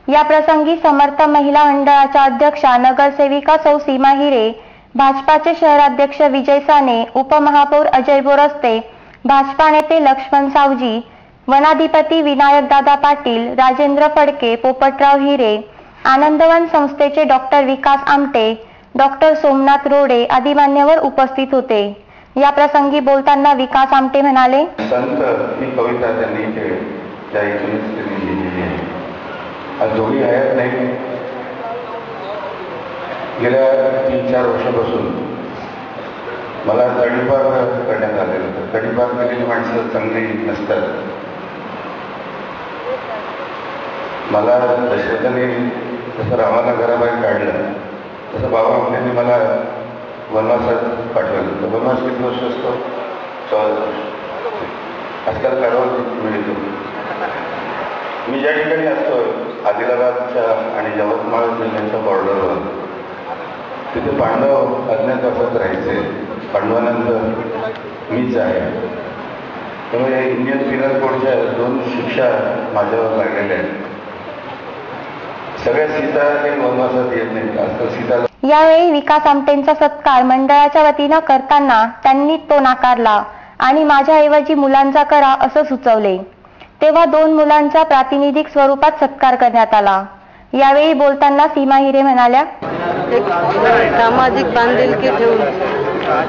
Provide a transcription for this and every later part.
या प्रसंगी समर्थ महिला मंडळाच्या अध्यक्षा नगरसेविका सौ सीमा हिरे, भाजपाचे शहराध्यक्ष विजय साने, उपमहापौर अजय बोरस्ते, भाजपा नेते लक्ष्मण सावजी, वनाधिपती विनायक दादा पाटील, राजेंद्र फडके, पोपटराव हिरे, आनंदवन संस्थेचे डॉक्टर विकास आमटे, डॉक्टर सोमनाथ रोडे आदी मान्यवर उपस्थित होते। या प्रसंगी बोलताना विकास आमटे म्हणाले, संत ही कविता त्यांनी त्या इथूनच लिहिलेली आहे। आज जोडी हयात नाही, गेल्या 3-4 वर्षापासून मला तडीपार करण्यात आलेलं होतं। तडीपार केलेली माणसं चांगली नसतात। मला दशरथाने जसं रामाला घराबाहेर काढलं तसं बाबा आपल्याने मला वनवासात पाठवलं होतं। वनवास किती वर्ष असतो? 14 वर्ष। आजकाल काढवत मिळतो। मी ज्या ठिकाणी असतो आदिलाबादच्या आणि यवतमाळ जिल्ह्याच्या बॉर्डरवर, तिथे पांडव अज्ञातवासात राहायचे। पांडवानंतर मीच आहे। त्यामुळे इंडियन पिनल कोडच्या 2 शिक्षा माझ्यावर लागलेल्या आहेत। सगळ्या सीता हे वनवासात येत नाहीत। आजकाल सीता। यावेळी विकास आमटेंचा सत्कार मंडळाच्या वतीनं करताना त्यांनी तो नाकारला आणि माझ्याऐवजी मुलांचा करा असं सुचवले। तेव्हा 2 मुलांचा प्रातिनिधिक स्वरूपात सत्कार करण्यात आला। यावेळी बोलताना सीमा हिरे म्हणाल्या, एक सामाजिक बांधिलकी ठेवून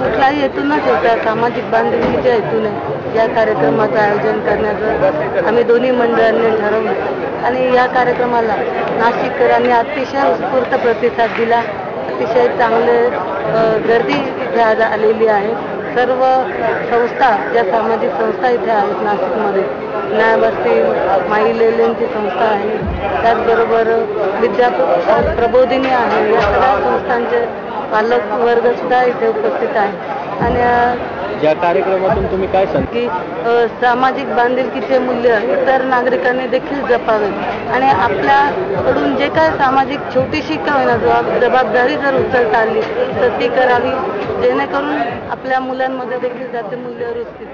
कुठलाही हेतूनच होता, सामाजिक बांधिलकीच्या हेतूने या कार्यक्रमाचं आयोजन करण्याचं आम्ही दोन्ही मंडळांनी ठरवलं आणि या कार्यक्रमाला नाशिककरांनी अतिशय उत्स्फूर्त प्रतिसाद दिला। अतिशय चांगले गर्दी इथे आज आलेली आहे। सर्व संस्था, ज्या सामाजिक संस्था इथे आहेत नाशिकमध्ये, न्यायवस्ती, माई लेलेंची संस्था आहे, त्याचबरोबर विद्यापीठ प्रबोधिनी आहे, या सगळ्या संस्थांचे पालक वर्ग सुद्धा इथे उपस्थित आहे। आणि या कार्यक्रमातून तुम्ही काय सांगता की सामाजिक बांधिलकीचे मूल्य इतर नागरिकांनी देखील जपावेत आणि आपल्याकडून जे काय सामाजिक छोटीशी का होईना जबाबदारी जर उचलता आली तर ती करावी, जेणेकरून आपल्या मुलांमध्ये देखील त्याचे मूल्य रुजतील।